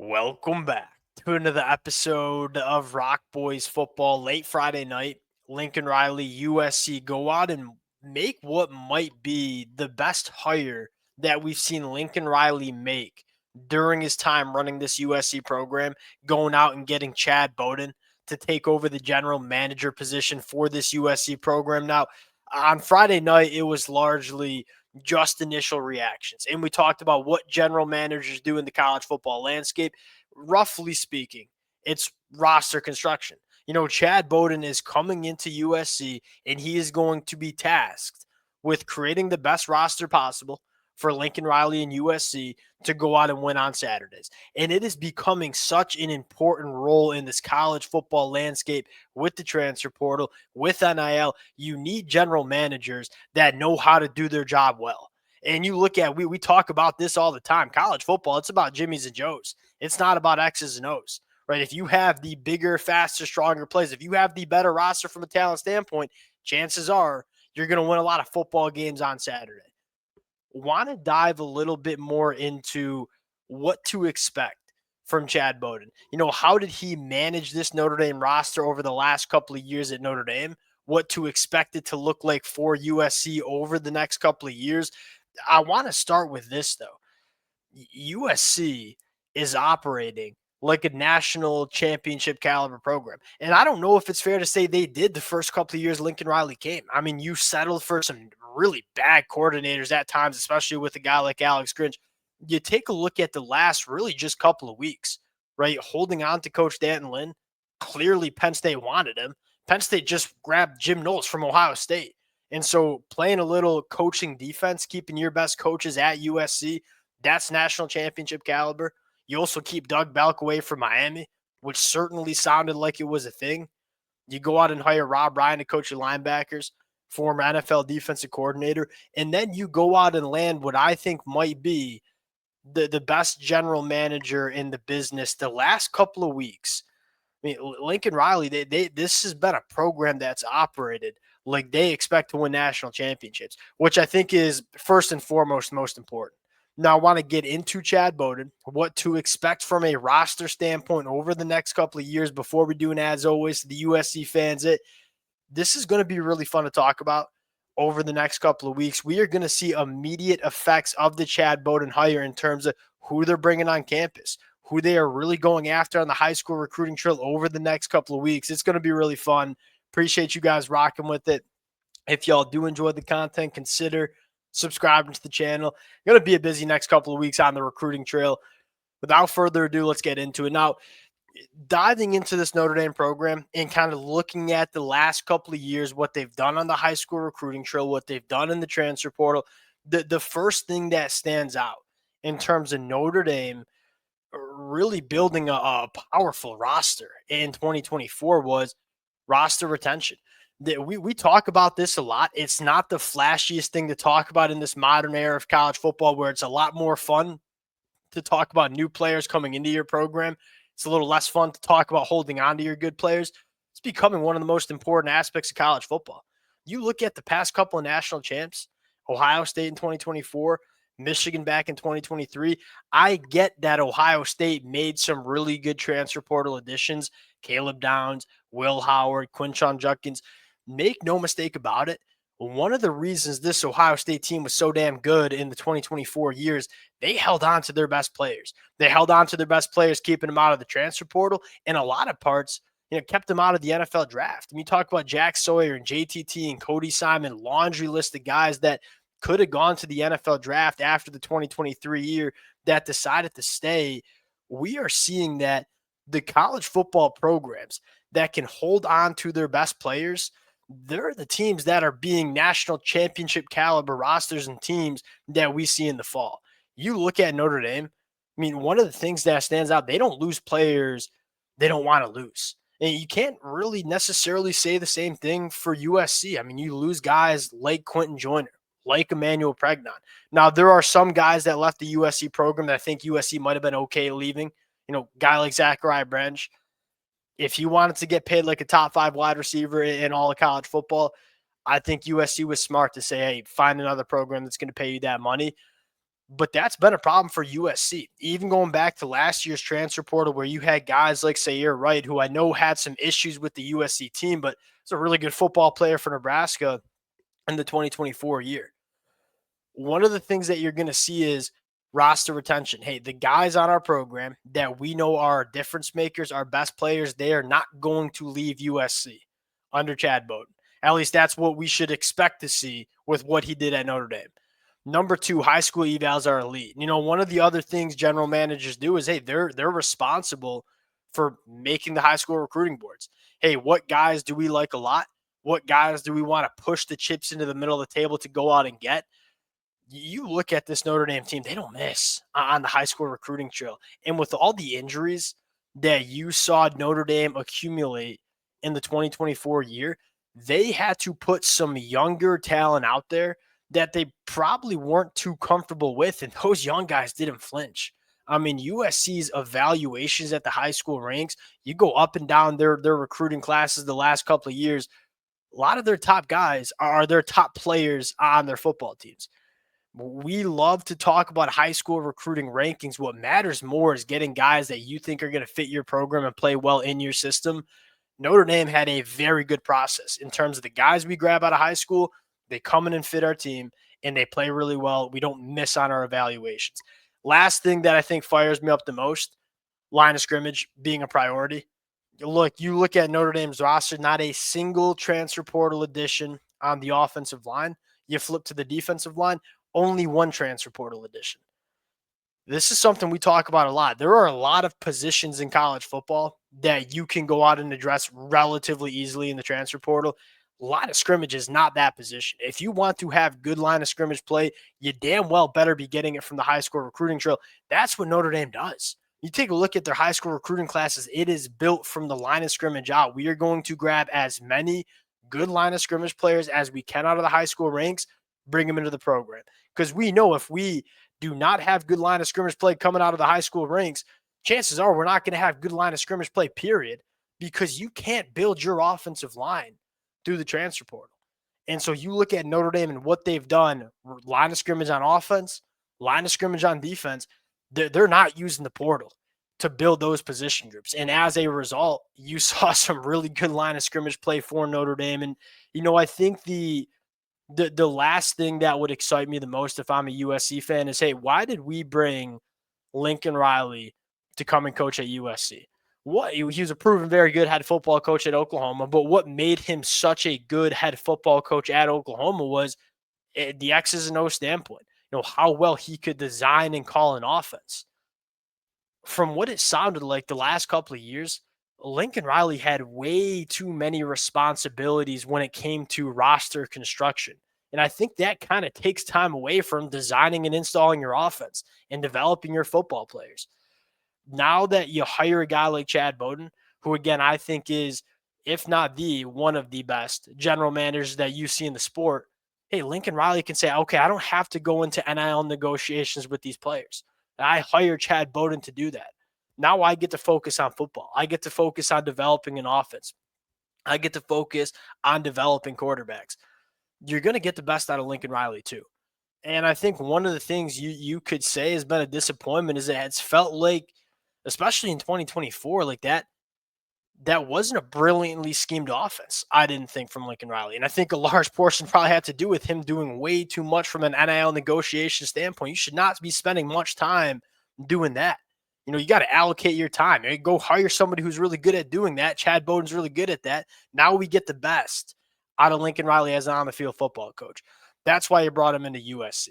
Welcome back to another episode of Rock Boys Football. Late Friday night, Lincoln Riley, USC go out and make what might be the best hire that we've seen Lincoln Riley make during his time running this USC program, going out and getting Chad Bowden to take over the general manager position for this USC program. Now, on Friday night, it was largely just initial reactions. And we talked about what general managers do in the college football landscape. Roughly speaking, it's roster construction. Chad Bowden is coming into USC and he is going to be tasked with creating the best roster possible for Lincoln Riley and USC to go out and win on Saturdays. And it is becoming such an important role in this college football landscape with the transfer portal, with NIL. You need general managers that know how to do their job well. And you look at, we talk about this all the time. College football, it's about Jimmys and Joes. It's not about X's and O's, right? If you have the bigger, faster, stronger plays, if you have the better roster from a talent standpoint, chances are you're going to win a lot of football games on Saturday. Want to dive a little bit more into what to expect from Chad Bowden. How did he manage this Notre Dame roster over the last couple of years at Notre Dame? What to expect it to look like for USC over the next couple of years? I want to start with this, though. USC is operating like a national championship caliber program. And I don't know if it's fair to say they did the first couple of years Lincoln Riley came. I mean, you settled for some really bad coordinators at times, especially with a guy like Alex Grinch. You take a look at the last really just couple of weeks, right? Holding on to Coach Danton Lynn. Clearly, Penn State wanted him. Penn State just grabbed Jim Knowles from Ohio State. And so playing a little coaching defense, keeping your best coaches at USC, that's national championship caliber. You also keep Doug Belk away from Miami, which certainly sounded like it was a thing. You go out and hire Rob Ryan to coach your linebackers, former NFL defensive coordinator, and then you go out and land what I think might be the best general manager in the business the last couple of weeks. I mean, Lincoln Riley, this has been a program that's operated like they expect to win national championships, which I think is first and foremost most important. Now, I want to get into Chad Bowden, what to expect from a roster standpoint over the next couple of years before we do, and as always, the USC fans, this is going to be really fun to talk about over the next couple of weeks. We are going to see immediate effects of the Chad Bowden hire in terms of who they're bringing on campus, who they are really going after on the high school recruiting trail over the next couple of weeks. It's going to be really fun. Appreciate you guys rocking with it. If y'all do enjoy the content, consider subscribing to the channel. Going to be a busy next couple of weeks on the recruiting trail. Without further ado, let's get into it. Now, diving into this Notre Dame program and kind of looking at the last couple of years, what they've done on the high school recruiting trail, what they've done in the transfer portal, the first thing that stands out in terms of Notre Dame really building a powerful roster in 2024 was roster retention. We talk about this a lot. It's not the flashiest thing to talk about in this modern era of college football, where it's a lot more fun to talk about new players coming into your program. It's a little less fun to talk about holding on to your good players. It's becoming one of the most important aspects of college football. You look at the past couple of national champs, Ohio State in 2024, Michigan back in 2023. I get that Ohio State made some really good transfer portal additions. Caleb Downs, Will Howard, Quinshon Judkins. Make no mistake about it, one of the reasons this Ohio State team was so damn good in the 2024 years, they held on to their best players. They held on to their best players, keeping them out of the transfer portal. In a lot of parts, kept them out of the NFL draft. And you talk about Jack Sawyer and JTT and Cody Simon, laundry list of guys that could have gone to the NFL draft after the 2023 year that decided to stay. We are seeing that the college football programs that can hold on to their best players, they're the teams that are being national championship caliber rosters and teams that we see in the fall. You look at Notre Dame, I mean, one of the things that stands out, they don't lose players they don't want to lose. And you can't really necessarily say the same thing for USC. I mean, you lose guys like Quentin Joyner, like Emmanuel Pregnon. Now, there are some guys that left the USC program that I think USC might have been okay leaving. Guy like Zachariah Branch. If he wanted to get paid like a top 5 wide receiver in all of college football, I think USC was smart to say, hey, find another program that's going to pay you that money. But that's been a problem for USC. Even going back to last year's transfer portal where you had guys like Sayer Wright, who I know had some issues with the USC team, but is a really good football player for Nebraska in the 2024 year. One of the things that you're going to see is roster retention. Hey, the guys on our program that we know are difference makers, our best players, they are not going to leave USC under Chad Bowden. At least that's what we should expect to see with what he did at Notre Dame. Number two, high school evals are elite. One of the other things general managers do is, hey, they're responsible for making the high school recruiting boards. Hey, what guys do we like a lot? What guys do we want to push the chips into the middle of the table to go out and get? You look at this Notre Dame team, they don't miss on the high school recruiting trail. And with all the injuries that you saw Notre Dame accumulate in the 2024 year, they had to put some younger talent out there that they probably weren't too comfortable with. And those young guys didn't flinch. I mean, USC's evaluations at the high school ranks, you go up and down their recruiting classes the last couple of years, a lot of their top guys are their top players on their football teams. We love to talk about high school recruiting rankings. What matters more is getting guys that you think are going to fit your program and play well in your system. Notre Dame had a very good process in terms of the guys we grab out of high school. They come in and fit our team, and they play really well. We don't miss on our evaluations. Last thing that I think fires me up the most, line of scrimmage being a priority. You look at Notre Dame's roster, not a single transfer portal addition on the offensive line. You flip to the defensive line, only one transfer portal addition. This is something we talk about a lot. There are a lot of positions in college football that you can go out and address relatively easily in the transfer portal. Line of scrimmage is not that position. If you want to have good line of scrimmage play, you damn well better be getting it from the high school recruiting trail. That's what Notre Dame does. You take a look at their high school recruiting classes, it is built from the line of scrimmage out. We are going to grab as many good line of scrimmage players as we can out of the high school ranks, bring them into the program. Because we know if we do not have good line of scrimmage play coming out of the high school ranks, chances are we're not going to have good line of scrimmage play, period, because you can't build your offensive line through the transfer portal. And so you look at Notre Dame and what they've done, line of scrimmage on offense, line of scrimmage on defense, they're not using the portal to build those position groups. And as a result, you saw some really good line of scrimmage play for Notre Dame. And, I think the last thing that would excite me the most if I'm a USC fan is, hey, why did we bring Lincoln Riley to come and coach at USC? He was a proven very good head football coach at Oklahoma, but what made him such a good head football coach at Oklahoma was the X's and O's standpoint. How well he could design and call an offense. From what it sounded like the last couple of years, Lincoln Riley had way too many responsibilities when it came to roster construction. And I think that kind of takes time away from designing and installing your offense and developing your football players. Now that you hire a guy like Chad Bowden, who again, I think is, if not the one of the best general managers that you see in the sport, hey, Lincoln Riley can say, okay, I don't have to go into NIL negotiations with these players. I hired Chad Bowden to do that. Now I get to focus on football. I get to focus on developing an offense. I get to focus on developing quarterbacks. You're going to get the best out of Lincoln Riley too. And I think one of the things you could say has been a disappointment is that it's felt like, especially in 2024, like that wasn't a brilliantly schemed offense, I didn't think, from Lincoln Riley. And I think a large portion probably had to do with him doing way too much from an NIL negotiation standpoint. You should not be spending much time doing that. You got to allocate your time. Go hire somebody who's really good at doing that. Chad Bowden's really good at that. Now we get the best out of Lincoln Riley as an on-the-field football coach. That's why you brought him into USC.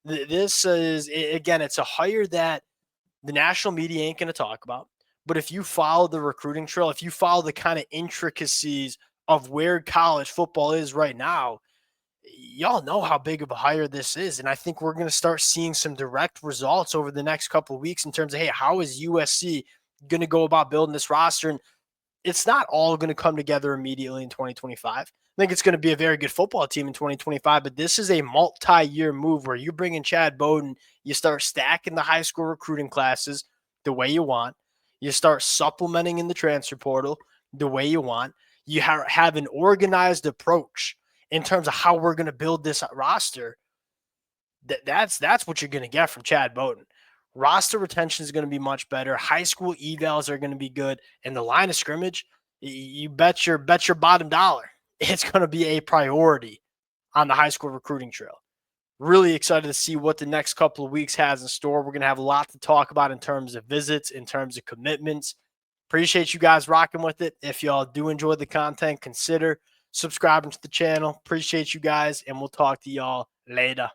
This is, again, it's a hire that the national media ain't going to talk about. But if you follow the recruiting trail, if you follow the kind of intricacies of where college football is right now, y'all know how big of a hire this is. And I think we're going to start seeing some direct results over the next couple of weeks in terms of, hey, how is USC going to go about building this roster? And it's not all going to come together immediately in 2025. I think it's going to be a very good football team in 2025, but this is a multi-year move where you bring in Chad Bowden, you start stacking the high school recruiting classes the way you want. You start supplementing in the transfer portal the way you want. You have an organized approach in terms of how we're going to build this roster. That's what you're going to get from Chad Bowden. Roster retention is going to be much better. High school evals are going to be good, and the line of scrimmage, you bet your bottom dollar it's going to be a priority on the high school recruiting trail. Really excited to see what the next couple of weeks has in store. We're going to have a lot to talk about in terms of visits, in terms of commitments. Appreciate you guys rocking with it. If y'all do enjoy the content, consider subscribing to the channel. Appreciate you guys, and we'll talk to y'all later.